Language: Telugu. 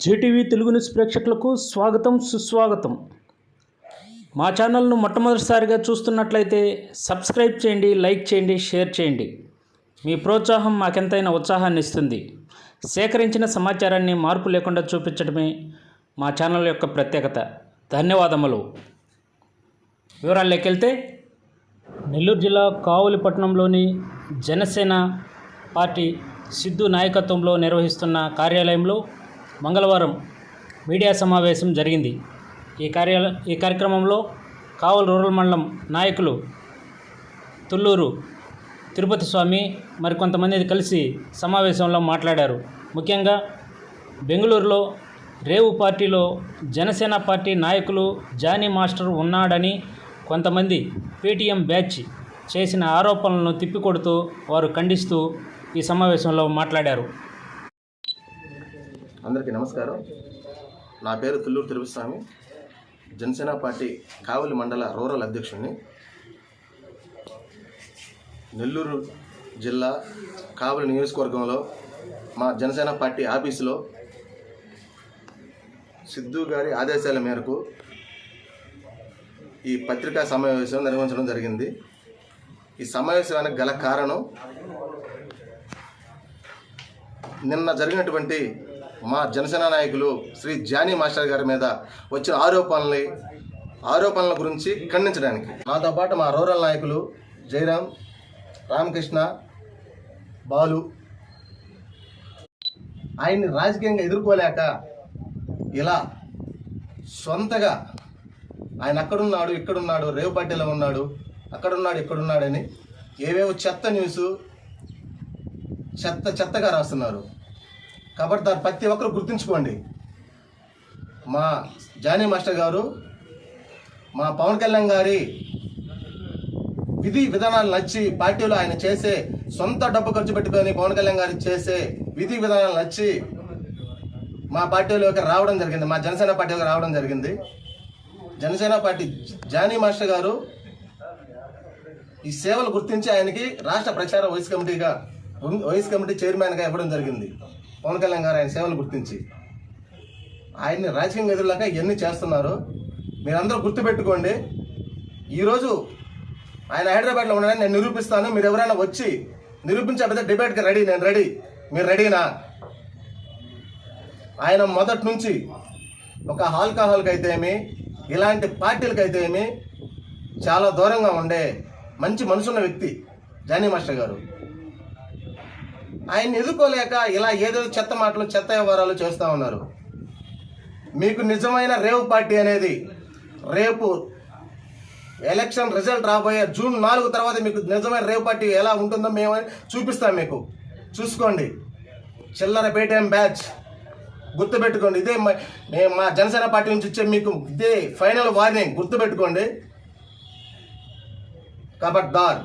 జేటీవీ తెలుగు న్యూస్ ప్రేక్షకులకు స్వాగతం సుస్వాగతం. మా ఛానల్ను మొట్టమొదటిసారిగా చూస్తున్నట్లయితే సబ్స్క్రైబ్ చేయండి, లైక్ చేయండి, షేర్ చేయండి. మీ ప్రోత్సాహం మాకెంతైనా ఉత్సాహాన్ని ఇస్తుంది. సేకరించిన సమాచారాన్ని మార్పు లేకుండా చూపించడమే మా ఛానల్ యొక్క ప్రత్యేకత. ధన్యవాదములు. వివరాల్లోకి వెళ్తే, నెల్లూరు జిల్లా కావలిపట్నంలోని జనసేన పార్టీ సిద్ధు నాయకత్వంలో నిర్వహిస్తున్న కార్యాలయంలో మంగళవారం మీడియా సమావేశం జరిగింది. ఈ కార్యక్రమంలో కావలి రూరల్ మండలం నాయకులు తుళ్ళూరు తిరుపతి స్వామి మరికొంతమంది కలిసి సమావేశంలో మాట్లాడారు. ముఖ్యంగా బెంగళూరులో రేవు పార్టీలో జనసేన పార్టీ నాయకులు జానీ మాస్టర్ ఉన్నాడని కొంతమంది పేటీఎం బ్యాచ్ చేసిన ఆరోపణలను తిప్పికొడుతూ వారు ఖండిస్తూ ఈ సమావేశంలో మాట్లాడారు. అందరికీ నమస్కారం. నా పేరు తుళ్ళూరు తిరుపతి స్వామి, జనసేన పార్టీ కావలి మండల రూరల్ అధ్యక్షుడిని. నెల్లూరు జిల్లా కావలి నియోజకవర్గంలో మా జనసేన పార్టీ ఆఫీసులో సిద్ధు గారి ఆదేశాల మేరకు ఈ పత్రికా సమావేశం నిర్వహించడం జరిగింది. ఈ సమావేశానికి గల కారణం, నిన్న జరిగినటువంటి మా జనసేన నాయకులు శ్రీ జానీ మాస్టర్ గారి మీద వచ్చిన ఆరోపణల గురించి ఖండించడానికి నాతో పాటు మా రూరల్ నాయకులు జయరాం, రామకృష్ణ, బాలు ఆయన్ని రాజకీయంగా ఎదుర్కోలేక ఇలా సొంతగా ఆయన అక్కడున్నాడు, ఇక్కడున్నాడు, రేవు పార్టీలో ఉన్నాడు, అక్కడున్నాడు, ఇక్కడున్నాడని ఏవేవో చెత్త న్యూస్ చెత్తగా రాస్తున్నారు. కాబట్టి దాన్ని ప్రతి ఒక్కరు గుర్తుంచుకోండి. మా జానీ మాస్టర్ గారు మా పవన్ కళ్యాణ్ గారి విధి విధానాలు నచ్చి, పార్టీలో ఆయన చేసే సొంత డబ్బు ఖర్చు పెట్టుకొని పవన్ కళ్యాణ్ గారికి చేసే విధి విధానాలు నచ్చి మా పార్టీలోకి రావడం జరిగింది, మా జనసేన పార్టీలోకి రావడం జరిగింది. జనసేన పార్టీ జానీ మాస్టర్ గారు ఈ సేవలు గుర్తించి ఆయనకి రాష్ట్ర ప్రచార వైస్ కమిటీ చైర్మన్గా ఇవ్వడం జరిగింది. పవన్ కళ్యాణ్ గారు ఆయన సేవలు గుర్తించి ఆయన్ని రాజకీయంగా ఎదురులాక ఇవన్నీ చేస్తున్నారు. మీరందరూ గుర్తుపెట్టుకోండి. ఈరోజు ఆయన హైదరాబాద్లో ఉన్నాడని నేను నిరూపిస్తాను. మీరు ఎవరైనా వచ్చి నిరూపించకపోతే డిబేట్కి రెడీ, నేను రెడీ. మీరు రెడీనా? ఆయన మొదటి నుంచి ఒక ఆల్కహాల్కి అయితే ఏమి, ఇలాంటి పార్టీలకి అయితే ఏమి చాలా దూరంగా ఉండే మంచి మనసున్న వ్యక్తి జానీ మాస్టర్ గారు. ఆయన్ని ఎదుర్కోలేక ఇలా ఏదో చెత్త మాటలు, చెత్త వ్యవహారాలు చేస్తూ ఉన్నారు. మీకు నిజమైన రేవు పార్టీ అనేది రేపు ఎలక్షన్ రిజల్ట్ రాబోయే జూన్ 4 తర్వాత మీకు నిజమైన రేవు పార్టీ ఎలా ఉంటుందో మేము చూపిస్తాం. మీకు చూసుకోండి. చిల్లర పేటీఎం బ్యాచ్ గుర్తుపెట్టుకోండి. ఇదే మేము మా జనసేన పార్టీ నుంచి ఇచ్చే మీకు ఇదే ఫైనల్ వార్నింగ్. గుర్తుపెట్టుకోండి. ఖబర్దార్.